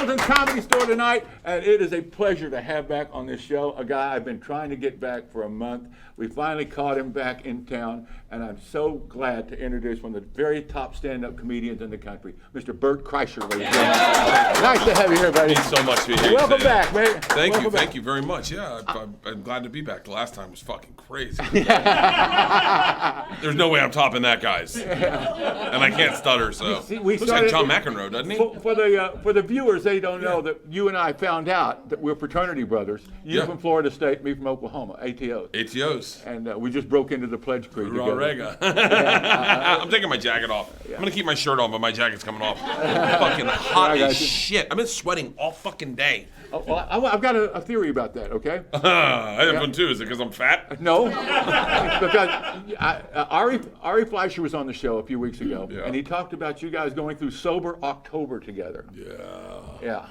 Hamilton Comedy Store tonight, and it is a pleasure to have back on this show a guy I've been trying to get back for a month. We finally caught him back in town, and I'm so glad to introduce one of the very top stand-up comedians in the country, Mr. Bert Kreischer, ladies and gentlemen. Nice to have you here, buddy. Thanks so much to be here. Welcome back, man. Thank you very much. Yeah, I'm glad to be back. The last time was fucking crazy. There's no way I'm topping that, guys. And I can't stutter, so. We looks like John McEnroe, doesn't he? For the viewers, they don't know that you and I found out that we're fraternity brothers. You from Florida State, me from Oklahoma, ATOs. ATOs. And we just broke into the Pledge Creed together. I'm taking my jacket off. I'm going to keep my shirt on, but my jacket's coming off. Fucking hot as shit. I've been sweating all fucking day. Well, I've got a theory about that, okay? I have one too. Is it because I'm fat? No. Because Ari Fleischer was on the show a few weeks ago, and he talked about you guys going through Sober October together. Yeah.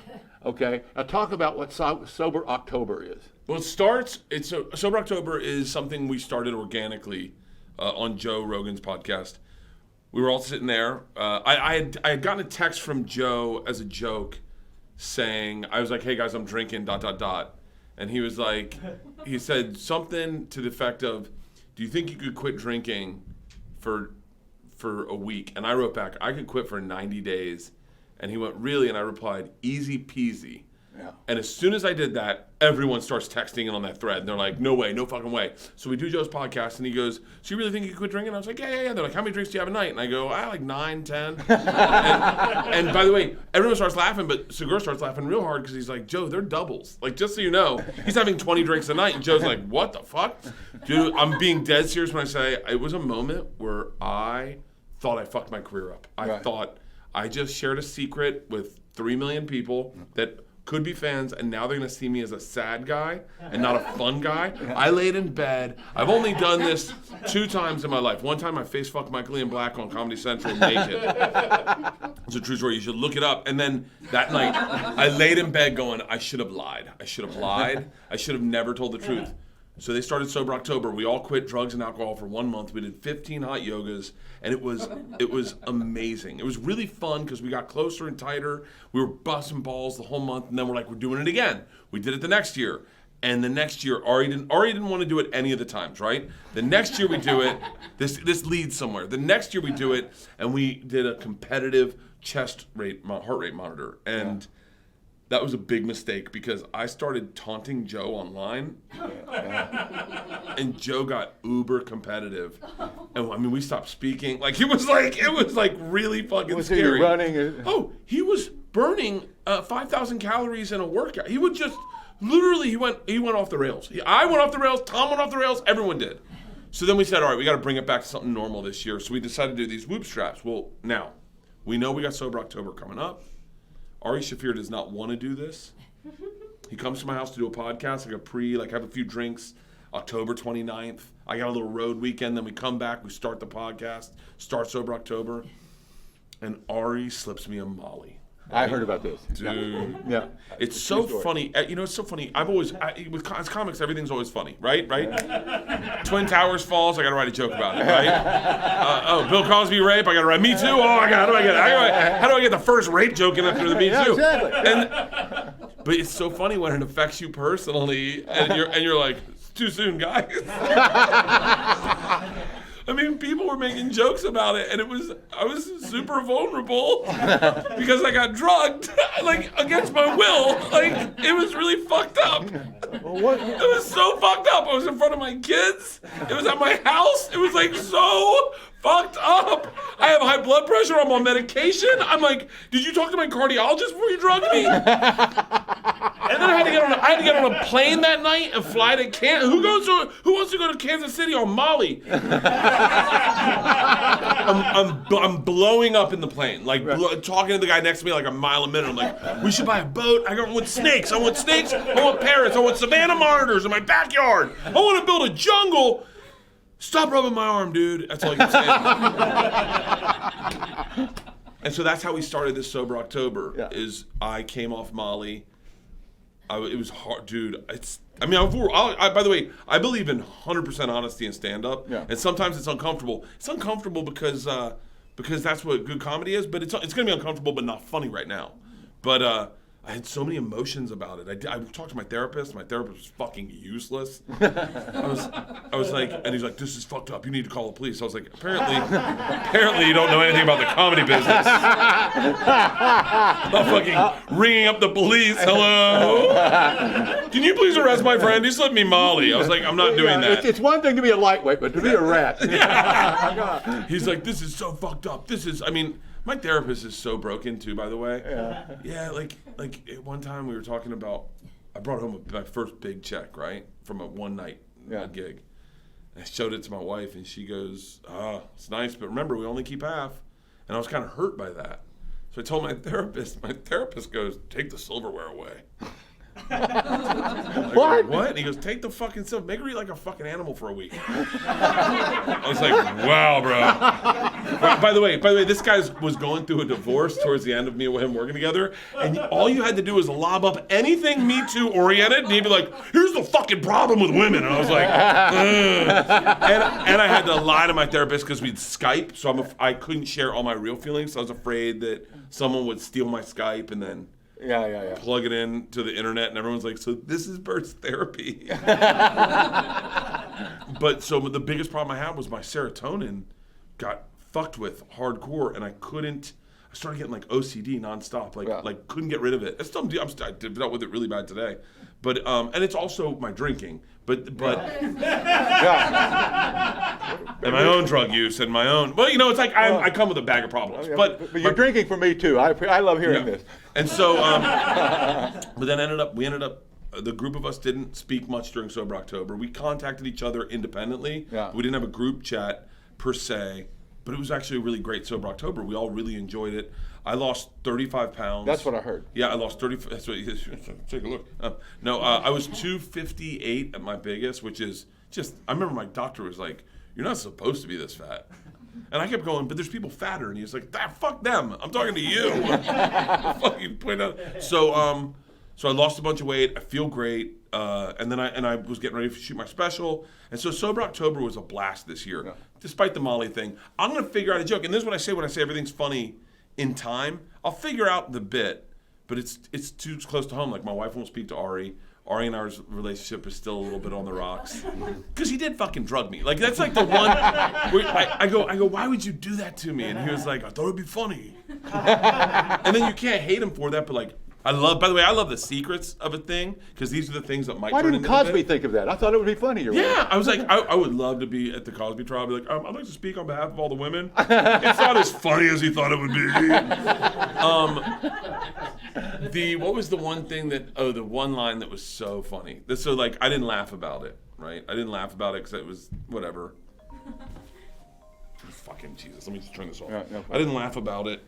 Okay. Now talk about what Sober October is. Well, Sober October is something we started organically on Joe Rogan's podcast. We were all sitting there. I had gotten a text from Joe as a joke saying, I was like, hey guys, I'm drinking, ... And he was like, he said something to the effect of, do you think you could quit drinking for a week? And I wrote back, I could quit for 90 days. And he went, really? And I replied, easy peasy. Yeah. And as soon as I did that, everyone starts texting in on that thread. And they're like, no way, no fucking way. So we do Joe's podcast, and he goes, so you really think you could quit drinking? And I was like, yeah. They're like, how many drinks do you have a night? And I go, like 9, 10. and by the way, everyone starts laughing, but Segura starts laughing real hard because he's like, Joe, they're doubles. Like, just so you know, he's having 20 drinks a night. And Joe's like, what the fuck? Dude, I'm being dead serious when I say it was a moment where I thought I fucked my career up. I thought I just shared a secret with 3 million people that could be fans, and now they're going to see me as a sad guy and not a fun guy. I laid in bed. I've only done this 2 times in my life. One time I face fucked Michael Ian Black on Comedy Central naked. It's a true story. You should look it up. And then that night, I laid in bed going, I should have lied. I should have never told the truth. So they started Sober October. We all quit drugs and alcohol for 1 month. We did 15 hot yogas, and it was amazing. It was really fun because we got closer and tighter. We were busting balls the whole month, and then we're like, we're doing it again. We did it the next year. And the next year, Ari didn't want to do it any of the times, right? The next year we do it, this leads somewhere. The next year we do it, and we did a competitive heart rate monitor. And that was a big mistake because I started taunting Joe online, and Joe got uber competitive, and I mean we stopped speaking. Like it was like really fucking scary. He running? He was burning 5,000 calories in a workout. He would just literally he went off the rails. I went off the rails. Tom went off the rails. Everyone did. So then we said, all right, we got to bring it back to something normal this year. So we decided to do these whoop straps. Well, now we know we got Sober October coming up. Ari Shaffir does not want to do this. He comes to my house to do a podcast, have a few drinks, October 29th. I got a little road weekend, then we come back, we start the podcast, start Sober October, and Ari slips me a Molly. I heard about this. Dude. Yeah. It's so funny. It's so funny. With comics, everything's always funny, right? Twin Towers falls, I got to write a joke about it, right? Bill Cosby rape, I got to write Me Too. How do I get the first rape joke in after the Me Too? Exactly. But it's so funny when it affects you personally, and you're like, it's too soon, guys. I mean, people were making jokes about it, and I was super vulnerable because I got drugged, against my will. It was really fucked up. It was so fucked up. I was in front of my kids. It was at my house. It was, so fucked up. I have high blood pressure. I'm on medication. I'm like, did you talk to my cardiologist before you drugged me? And then I had to get on a plane that night and fly to Kansas. Who wants to go to Kansas City on Molly? I'm blowing up in the plane, talking to the guy next to me like a mile a minute. I'm like, we should buy a boat. I want snakes. I want parrots. I want savanna monitors in my backyard. I want to build a jungle. Stop rubbing my arm, dude. That's all you can say. And so that's how we started this Sober October. Yeah. Is I came off Molly. It was hard, dude. By the way, I believe in 100% honesty in stand-up. Yeah. And sometimes it's uncomfortable. It's uncomfortable because that's what good comedy is. But it's going to be uncomfortable, but not funny right now. But I had so many emotions about it. I talked to my therapist. My therapist was fucking useless. I was like, and he's like, this is fucked up. You need to call the police. I was like, apparently you don't know anything about the comedy business. I'm fucking ringing up the police. Hello? Can you please arrest my friend? He slipped me Molly. I was like, I'm not doing that. It's one thing to be a lightweight, but to be a rat. He's like, this is so fucked up. My therapist is so broken too, by the way. Yeah, like at one time we were talking about, I brought home my first big check, right, from a one night gig. I showed it to my wife, and she goes, it's nice, but remember, we only keep half. And I was kind of hurt by that. So I told my therapist. My therapist goes, take the silverware away. What? What? And he goes, take the fucking silver. Make her eat like a fucking animal for a week. I was like, wow, bro. By the way, this guy was going through a divorce towards the end of me and him working together, and all you had to do was lob up anything Me Too oriented, and he'd be like, here's the fucking problem with women. And I was like, ugh. And I had to lie to my therapist because we'd Skype, so I couldn't share all my real feelings. So I was afraid that someone would steal my Skype and then plug it in to the internet, and everyone's like, so this is Bert's therapy. But so the biggest problem I had was my serotonin got fucked with hardcore, and I started getting like OCD nonstop, like couldn't get rid of it. I dealt with it really bad today. But and it's also my drinking, but and my own drug use and my own. Well, it's like I come with a bag of problems. But you're drinking for me too. I love hearing this. And so, but then we ended up. The group of us didn't speak much during Sober October. We contacted each other independently. We didn't have a group chat per se, but it was actually a really great Sober October. We all really enjoyed it. I lost 35 pounds. That's what I heard. Yeah, I lost 30. That's what. Take a look. I was 258 at my biggest, which is just. I remember my doctor was like, "You're not supposed to be this fat." And I kept going, but there's people fatter, and he was like, "Fuck them! I'm talking to you." Fucking point out. So I lost a bunch of weight. I feel great, and then I was getting ready to shoot my special, and so Sober October was a blast this year, despite the Molly thing. I'm gonna figure out a joke, and this is what I say when I say everything's funny in time. I'll figure out the bit, but it's too close to home. Like, my wife won't speak to Ari. Ari and our relationship is still a little bit on the rocks. Because he did fucking drug me. Like, that's like the one where I go, why would you do that to me? And he was like, I thought it'd be funny. And then you can't hate him for that, but like, I love the secrets of a thing, because these are the things that might turn into Why didn't Cosby think of that? I thought it would be funny. Yeah, I was like, I would love to be at the Cosby trial. I'd be like, I'd like to speak on behalf of all the women. It's not as funny as he thought it would be. What was the one thing the one line that was so funny? So like, I didn't laugh about it, right? I didn't laugh about it because it was whatever. Fucking Jesus, let me just turn this off. I didn't laugh about it.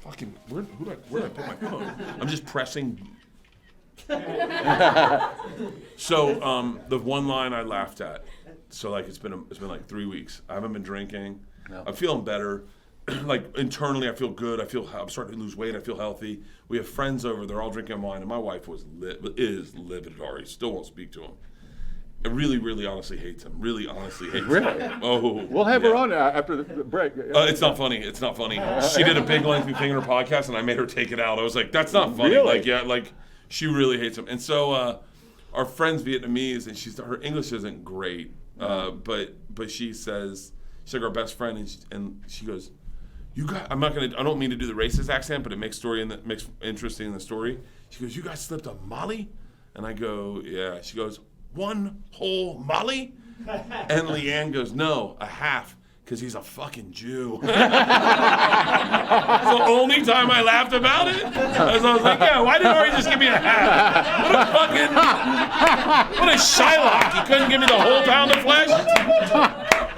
Fucking, where did I put my phone? I'm just pressing. So the one line I laughed at. So like it's been like 3 weeks. I haven't been drinking. No. I'm feeling better. Like internally, I feel good. I'm starting to lose weight. I feel healthy. We have friends over. They're all drinking wine, and my wife is livid at Ari. Still won't speak to him. I really, really honestly hates him. Really honestly hates him. Really? Oh. We'll have her on after the break. It's not funny. It's not funny. She did a big lengthy thing in her podcast, and I made her take it out. I was like, that's not funny. Really? Like she really hates him. And so our friend's Vietnamese, and her English isn't great, but she's like our best friend, and she goes, "You guys," I don't mean to do the racist accent, but it makes interesting in the story. She goes, "You guys slipped a Molly?" And I go, "Yeah." She goes, "One whole Molly?" And Leanne goes, "No, a half, because he's a fucking Jew." It's the only time I laughed about it. I was like, yeah, why didn't Ari just give me a half? What a Shylock. He couldn't give me the whole pound of flesh.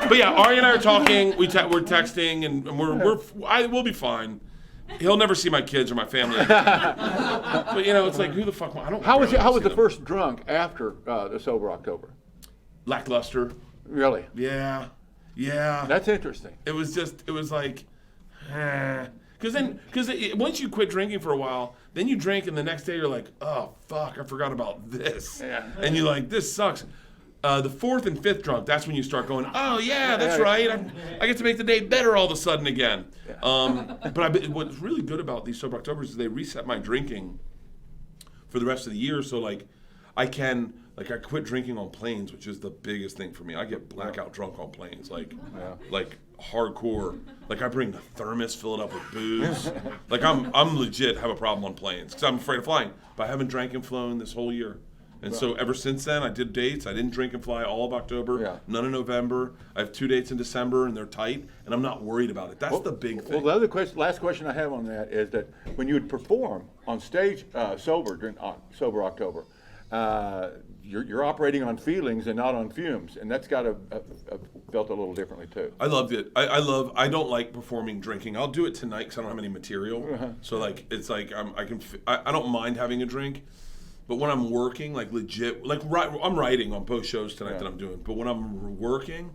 But yeah, Ari and I are talking, we're texting, and we'll be fine. He'll never see my kids or my family. But it's like, who the fuck? I don't. How was the first drunk after the Sober October? Lackluster. Really? Yeah. That's interesting. It was like, because once you quit drinking for a while, then you drink, and the next day you're like, oh fuck, I forgot about this. Yeah. And you're like, this sucks. the fourth and fifth drunk, that's when you start going, oh yeah, that's right. I get to make the day better all of a sudden again. But what's really good about these Sober Octobers is they reset my drinking for the rest of the year. So like I quit drinking on planes, which is the biggest thing for me. I get blackout drunk on planes, like hardcore. Like I bring the thermos, fill it up with booze. Like I'm legit have a problem on planes because I'm afraid of flying. But I haven't drank and flown this whole year. And so ever since then, I did dates. I didn't drink and fly all of October, none in November. I have 2 dates in December, and they're tight, and I'm not worried about it. That's the big thing. Well, last question I have on that is that when you would perform on stage sober during Sober October, you're operating on feelings and not on fumes, and that's got to felt a little differently too. I loved it. I don't like performing drinking. I'll do it tonight because I don't have any material. So like it's like I don't mind having a drink. But when I'm working, like legit, like I'm writing on post shows tonight that I'm doing. But when I'm working,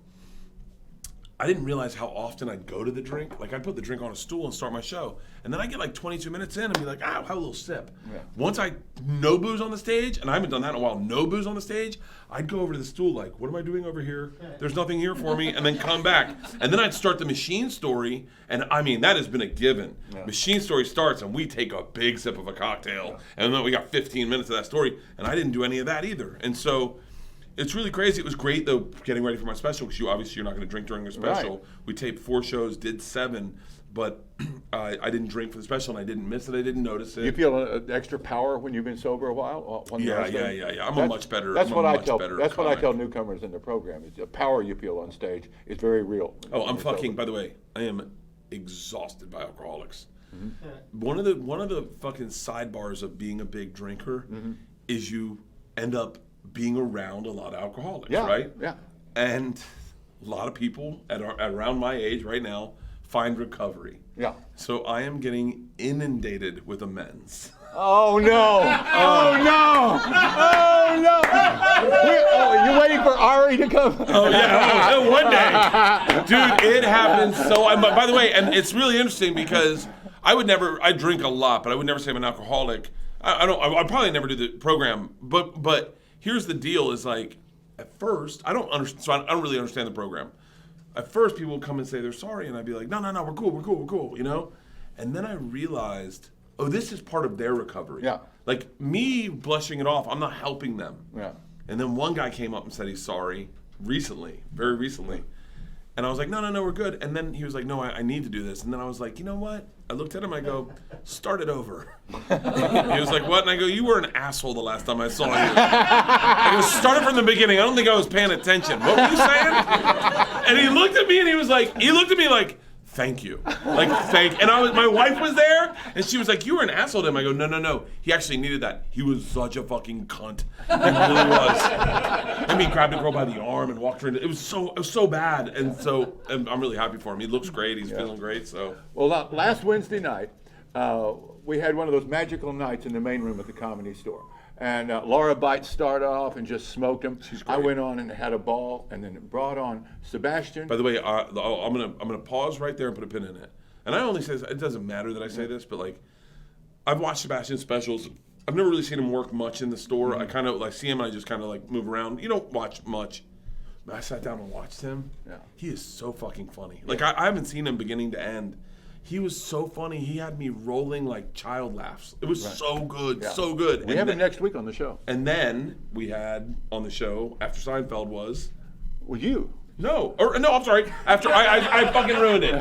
I didn't realize how often I'd go to the drink. Like I'd put the drink on a stool and start my show. And then I get like 22 minutes in and be like, have a little sip. Yeah. Once I no booze on the stage, and I haven't done that in a while, no booze on the stage, I'd go over to the stool like, what am I doing over here? There's nothing here for me. And then come back. And then I'd start the machine story. And I mean, that has been a given. Yeah. Machine story starts and we take a big sip of a cocktail. Yeah. And then we got 15 minutes of that story. And I didn't do any of that either. And so it's really crazy. It was great though, getting ready for my special because you're not going to drink during your special. Right. We taped 4 shows, did 7, but I didn't drink for the special and I didn't miss it. I didn't notice it. You feel extra power when you've been sober a while? Yeah. I'm a much better. That's what I tell newcomers in the program. Is the power you feel on stage is very real. Oh, I'm fucking. Sober. By the way, I am exhausted by alcoholics. Mm-hmm. One of the fucking sidebars of being a big drinker is you end up being around a lot of alcoholics, right? Yeah. And a lot of people at around my age right now find recovery. Yeah. So I am getting inundated with amends. Oh no! Oh no! Oh no! You're waiting for Ari to come? Oh yeah, one day, dude. It happens so. By the way, and it's really interesting because I drink a lot, but I would never say I'm an alcoholic. I'd probably never do the program, but here's the deal: is like at first I don't really understand the program. At first, people would come and say they're sorry, and I'd be like, no, we're cool, you know. And then I realized, oh, this is part of their recovery. Yeah. Like me blushing it off, I'm not helping them. Yeah. And then one guy came up and said he's sorry recently, very recently. And I was like, no, we're good. And then he was like, no, I need to do this. And then I was like, you know what? I looked at him, I go, start it over. He was like, what? And I go, you were an asshole the last time I saw you. I go, start it from the beginning. I don't think I was paying attention. What were you saying? And he looked at me and he looked at me like, thank you. Like, and my wife was there and she was like, you were an asshole to him. I go, no. He actually needed that. He was such a fucking cunt. He really was. And he grabbed a girl by the arm and walked her into it. Was so bad. And so I'm really happy for him. He looks great. He's feeling great. So. Well, last Wednesday night, we had one of those magical nights in the main room at the Comedy Store. And Laura Bites started off and just smoked him. I went on and had a ball, and then brought on Sebastian. By the way, I'm gonna pause right there and put a pin in it. And I only say this, it doesn't matter that I say this, but like, I've watched Sebastian's specials. I've never really seen him work much in the store. Mm-hmm. I kind of like see him and I just kind of like move around. You don't watch much. But I sat down and watched him. Yeah. He is so fucking funny. Yeah. Like I haven't seen him beginning to end. He was so funny. He had me rolling like child laughs. It was so good, so good. We have him next week on the show. And then we had on the show after Seinfeld was. Well, you. No, I'm sorry. After I fucking ruined it.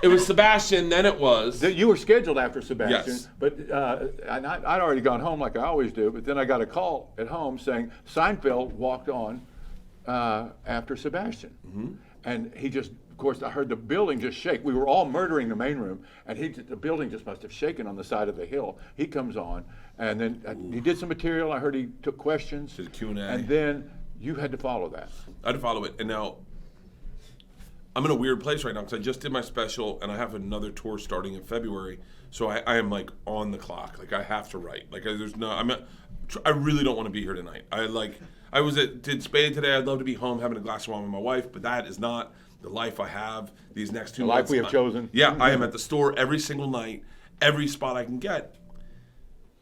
It was Sebastian. Then it was. You were scheduled after Sebastian, yes. But and I'd already gone home like I always do. But then I got a call at home saying Seinfeld walked on after Sebastian, and he just. Of course, I heard the building just shake. We were all murdering the main room, and the building just must have shaken on the side of the hill. He comes on, and then he did some material. I heard he took questions. Did Q&A. And then you had to follow that. I had to follow it. And now, I'm in a weird place right now because I just did my special, and I have another tour starting in February. So I am like on the clock. Like I have to write. Like I really don't want to be here tonight. Did Spade today. I'd love to be home having a glass of wine with my wife, but that is not the life I have these next 2 months. The life we have chosen. Yeah, I am at the store every single night, every spot I can get.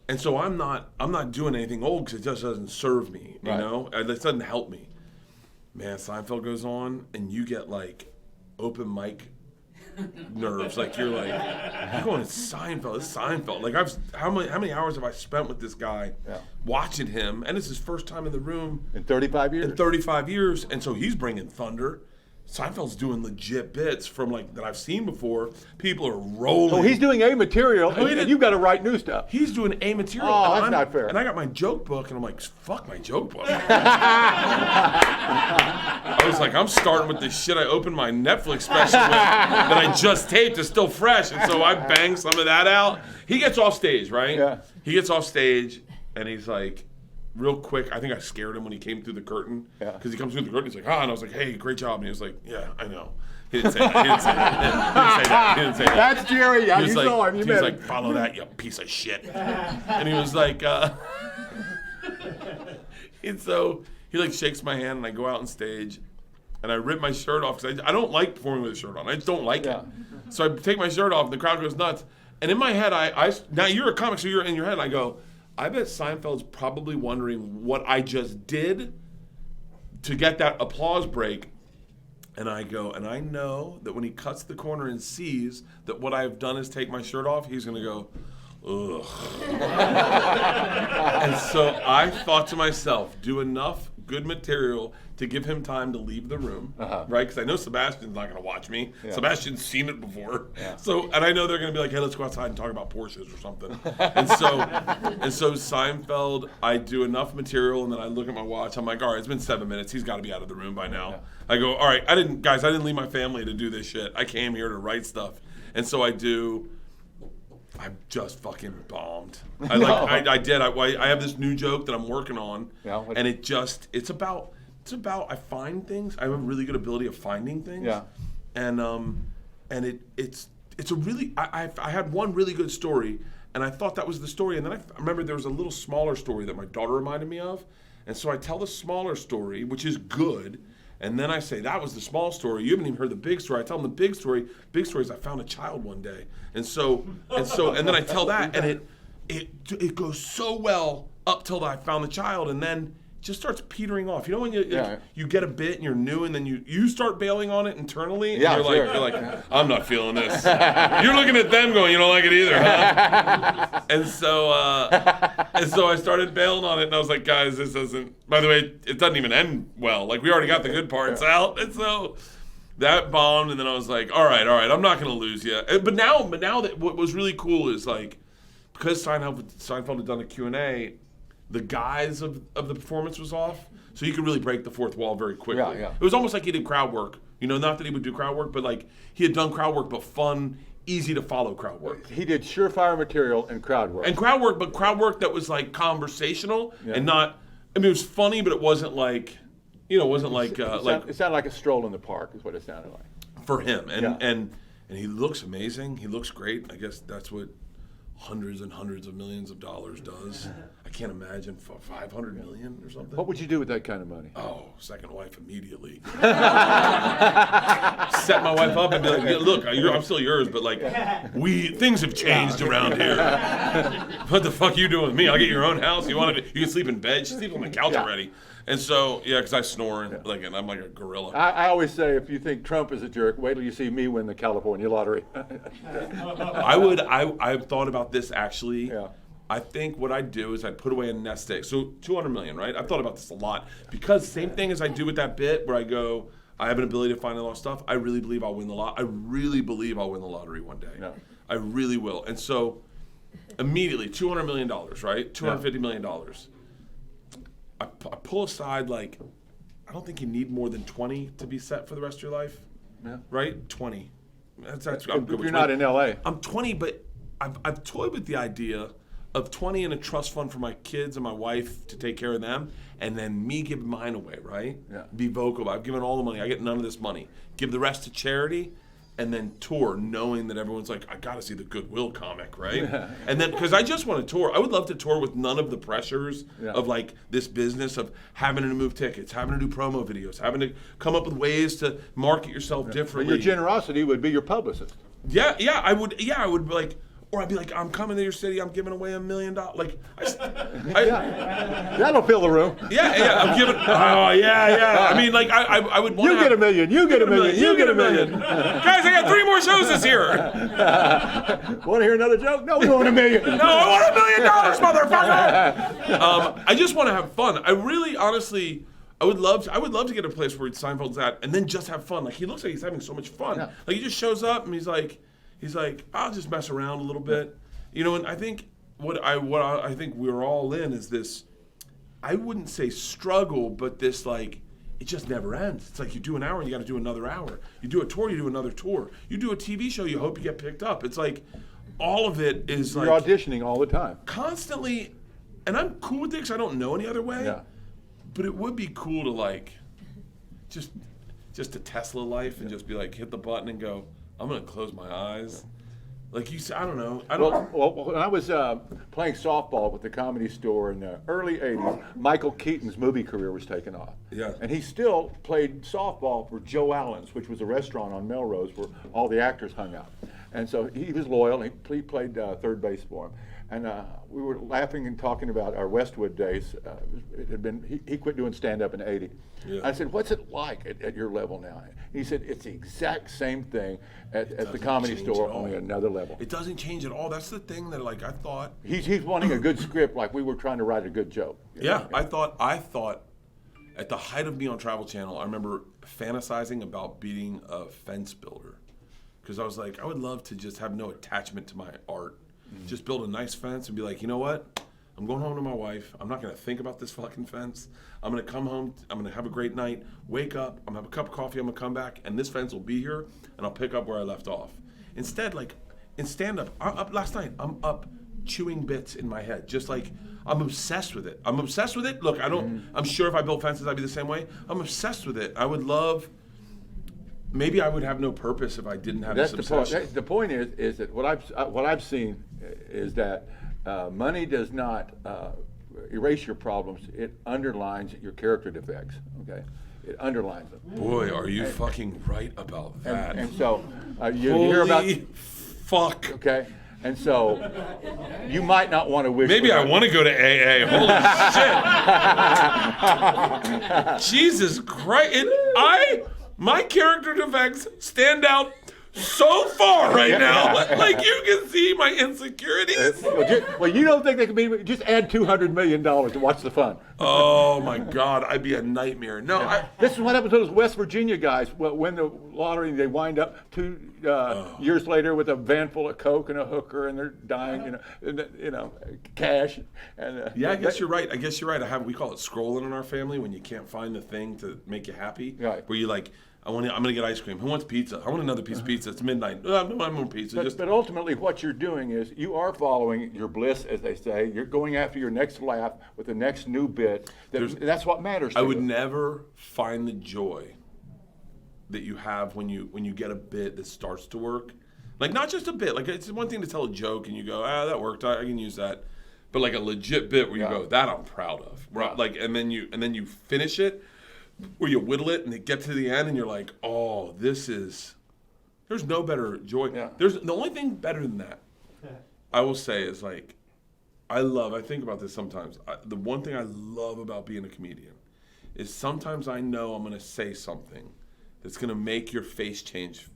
And so I'm not doing anything old because it just doesn't serve me, you know? It doesn't help me. man, Seinfeld goes on, and you get like open mic nerves. Like you're going, it's Seinfeld. It's Seinfeld. Like how many hours have I spent with this guy, watching him, and it's his first time in the room in 35 years. In 35 years, and so he's bringing thunder. Seinfeld's doing legit bits from like that I've seen before. People are rolling. So he's doing A material, and you've got to write new stuff. He's doing A material. Oh, that's not fair. And I got my joke book, and I'm like, fuck my joke book. I was like, I'm starting with this shit I opened my Netflix special with that I just taped. It's still fresh, and so I banged some of that out. He gets off stage, right? Yeah. He gets off stage, and he's like, real quick, I think I scared him when he came through the curtain. Yeah. Because he comes through the curtain, he's like, and I was like, hey, great job. And he was like, yeah, I know. He didn't say that. He didn't say that. He didn't say that. That's Jerry. Yeah, you saw him. He was like, follow that, you piece of shit. And he was like, and so he like shakes my hand, and I go out on stage, and I rip my shirt off because I don't like performing with a shirt on. I just don't like it. So I take my shirt off, and the crowd goes nuts. And in my head, now you're a comic, so you're in your head, and I go, I bet Seinfeld's probably wondering what I just did to get that applause break. And I go, and I know that when he cuts the corner and sees that what I've done is take my shirt off, he's going to go, ugh. And so I thought to myself, do enough good material to give him time to leave the room, right? Because I know Sebastian's not going to watch me. Yeah. Sebastian's seen it before. Yeah. So, and I know they're going to be like, hey, let's go outside and talk about Porsches or something. and so Seinfeld, I do enough material, and then I look at my watch. I'm like, all right, it's been 7 minutes. He's got to be out of the room by now. Yeah. I go, all right, I didn't leave my family to do this shit. I came here to write stuff. And so I just fucking bombed. I did. I have this new joke that I'm working on, and it's about I find things. I have a really good ability of finding things. Yeah. And it's a really I had one really good story, and I thought that was the story, and then I remember there was a little smaller story that my daughter reminded me of, and so I tell the smaller story, which is good. And then I say, that was the small story. You haven't even heard the big story. I tell them the big story. Big story is I found a child one day. And then I tell that, and it goes so well up till I found the child, and then it just starts petering off. You know when you get a bit and you're new, and then you start bailing on it internally, and you're like, I'm not feeling this. You're looking at them going, you don't like it either, huh? and so I started bailing on it, and I was like, guys, this doesn't. By the way, it doesn't even end well. Like, we already got the good parts out, and so that bombed, and then I was like, all right, I'm not gonna lose yet. But now that what was really cool is like, because Seinfeld had done a Q&A, the guise of the performance was off, so you could really break the fourth wall very quickly. Yeah. It was almost like he did crowd work. Not that he would do crowd work, but like he had done crowd work, but fun, easy to follow crowd work. He did surefire material and crowd work. And crowd work, but crowd work that was like conversational and not. I mean, it was funny, but it wasn't like, it wasn't like it sounded like a stroll in the park, is what it sounded like. For him, and he looks amazing. He looks great. I guess that's what hundreds and hundreds of millions of dollars does. I can't imagine for $500 million or something. What would you do with that kind of money? Oh, second wife immediately. Set my wife up and be like, look, I'm still yours, but like, things have changed around here. What the fuck are you doing with me? I'll get your own house. You can sleep in bed. She sleeps on the couch already. And so, because I snore and I'm like a gorilla. I always say, if you think Trump is a jerk, wait till you see me win the California lottery. I've thought about this actually. Yeah. I think what I'd do is I'd put away a nest egg. So $200 million, right? I've thought about this a lot. Because same thing as I do with that bit where I go, I have an ability to find a lot of stuff. I really believe I'll win the lottery. I really believe I'll win the lottery one day. Yeah. I really will. And so immediately, $200 million, right? $250 million. I pull aside, like, I don't think you need more than 20 to be set for the rest of your life. Yeah. Right? 20. I'm good with you're 20. Not in LA. I'm 20, but I've toyed with the idea of 20 in a trust fund for my kids and my wife to take care of them, and then me give mine away, right? Yeah. Be vocal. I've given all the money. I get none of this money. Give the rest to charity, and then tour, knowing that everyone's like, I gotta see the Goodwill comic, right? Yeah. And then, because I just want to tour. I would love to tour with none of the pressures of like this business of having to move tickets, having to do promo videos, having to come up with ways to market yourself differently. But your generosity would be your publicist. Yeah, I would like, Or I'd be like, I'm coming to your city, I'm giving away $1 million. Like, That'll fill the room. Yeah, I'm giving, I mean, like, I would want to get $1 million, you get $1 million, you get $1 million. Guys, I got 3 more shows this year. Want to hear another joke? No, we want $1 million. No, I want $1 million, motherfucker. I just want to have fun. I really, honestly, I would love to get a place where Seinfeld's at and then just have fun. Like, he looks like he's having so much fun. Yeah. Like, he just shows up and he's like, I'll just mess around a little bit. You know, and I think what I think we're all in is this, I wouldn't say struggle, but this, like, it just never ends. It's like you do an hour and you got to do another hour. You do a tour, you do another tour. You do a TV show, you hope you get picked up. It's like all of it is You're like auditioning all the time. constantly, and I'm cool with it because I don't know any other way. Yeah. But it would be cool to like just a Tesla life and just be like hit the button and go, I'm gonna close my eyes. Like you said, I don't know. Well, when I was playing softball with the Comedy Store in the early 80s, Michael Keaton's movie career was taking off. Yeah. And he still played softball for Joe Allen's, which was a restaurant on Melrose where all the actors hung out. And so he was loyal. He played third base for him. And we were laughing and talking about our Westwood days. It had been he quit doing stand-up in '80. Yeah. I said, "What's it like at your level now?" He said, "It's the exact same thing at the Comedy Store, only another level." It doesn't change at all. That's the thing that like I thought. He's wanting a good script, like we were trying to write a good joke. Yeah, I thought at the height of being on Travel Channel, I remember fantasizing about being a fence builder. Because I was like, I would love to just have no attachment to my art. Just build a nice fence and be like, you know what? I'm going home to my wife. I'm not going to think about this fucking fence. I'm going to come home. I'm going to have a great night. Wake up. I'm going to have a cup of coffee. I'm going to come back. And this fence will be here. And I'll pick up where I left off. Instead, like, in stand-up, up last night, I'm up chewing bits in my head. Just like, I'm obsessed with it. I'm obsessed with it. Look, I'm sure if I built fences, I'd be the same way. I'm obsessed with it. I would love... Maybe I would have no purpose if I didn't have this obsession. The point is that what I've seen is that money does not erase your problems. It underlines your character defects. Okay, it underlines them. Boy, are you fucking right about that? And so you hear about fuck. Okay. And so, you might not want to wish. Maybe I want to go to AA. Holy shit! Jesus Christ! My character defects stand out so far right now. Like you can see my insecurities. Well, you don't think they can be? Just add $200 million to watch the fun. Oh my God, I'd be a nightmare. No, this is what happens to those West Virginia guys. Win the lottery, they wind up 2 years later with a van full of coke and a hooker, and they're dying. Cash. And yeah, I guess you're right. We call it scrolling in our family when you can't find the thing to make you happy. Right. Where you like. I'm gonna get ice cream. Who wants pizza? I want another piece of pizza. It's midnight. No, I want pizza. But ultimately, what you're doing is you are following your bliss, as they say. You're going after your next laugh with the next new bit. That's what matters to you. I would never find the joy that you have when you get a bit that starts to work. Like not just a bit. Like it's one thing to tell a joke and you go, that worked. I can use that. But like a legit bit where you go, that I'm proud of. Yeah. Like and then you finish it. Where you whittle it and you get to the end and you're like, oh, there's no better joy. Yeah. The only thing better than that, I will say is like, I think about this sometimes. The one thing I love about being a comedian is sometimes I know I'm going to say something that's going to make your face change.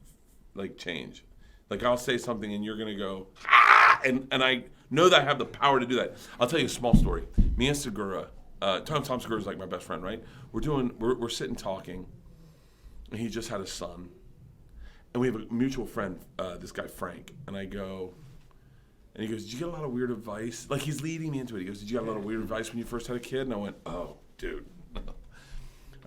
Like I'll say something and you're going to go, ah! And I know that I have the power to do that. I'll tell you a small story. Me and Segura, Tom Segura is like my best friend, right? We're sitting talking, and he just had a son, and we have a mutual friend, this guy Frank, and I go, and he goes, "Did you get a lot of weird advice?" Like he's leading me into it. He goes, "Did you get a lot of weird advice when you first had a kid?" And I went, "Oh, dude."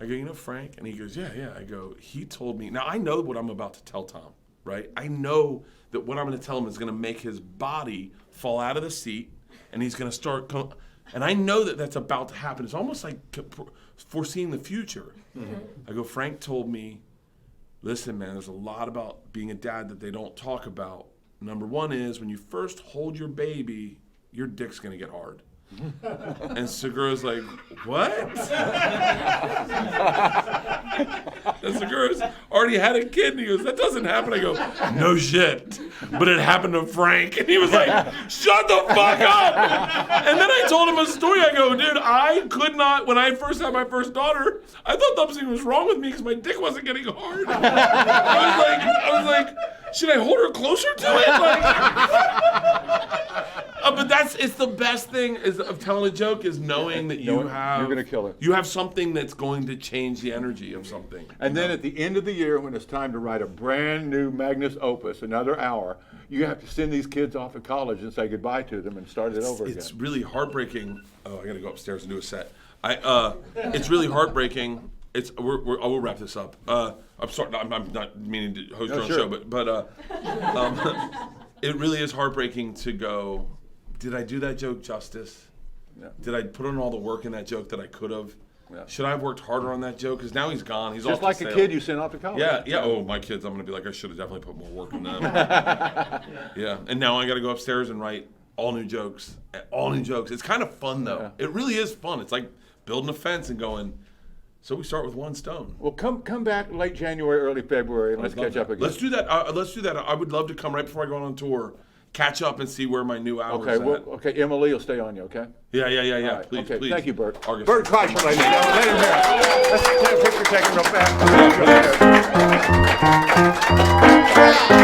I go, Frank? And he goes, yeah. I go, he told me. Now I know what I'm about to tell Tom, right? I know that what I'm going to tell him is going to make his body fall out of the seat, and he's going to start. And I know that that's about to happen. It's almost like foreseeing the future. Mm-hmm. I go, Frank told me, listen, man, there's a lot about being a dad that they don't talk about. Number one is when you first hold your baby, your dick's going to get hard. And Segura's like, what? And Segura's already had a kid, and he goes, that doesn't happen. I go, no shit, but it happened to Frank. And he was like, shut the fuck up. And then I told him a story. I go, dude, I could not, when I first had my first daughter, I thought something was wrong with me because my dick wasn't getting hard. I was like, should I hold her closer to it? But it's the best thing of telling a joke is knowing that you're gonna kill it. You have something that's going to change the energy of something. And then at the end of the year, when it's time to write a brand new magnus opus, another hour, you have to send these kids off to college and say goodbye to them and start it over again. It's really heartbreaking. Oh, I got to go upstairs and do a set. It's really heartbreaking. We'll wrap this up. I'm sorry, I'm not meaning to host your own show, but it really is heartbreaking to go, did I do that joke justice? Yeah. Did I put in all the work in that joke that I could have? Yeah. Should I have worked harder on that joke? Because now he's gone. He's Just off like the a sale. kid you sent off to college. Yeah. Oh, my kids, I'm going to be like, I should have definitely put more work in them. Yeah. And now I got to go upstairs and write all new jokes. It's kind of fun, though. Yeah. It really is fun. It's like building a fence and going, so we start with one stone. Well, come back late January, early February, and let's catch up again. Let's do that. I would love to come right before I go on tour, catch up and see where my new hours Okay, at. okay, Emily will stay on you, okay? Yeah. All right, Please, okay, please. thank you, Bert. August. Bert Kreischer, ladies and gentlemen. Let him hear it. Let's take a picture, take him real fast.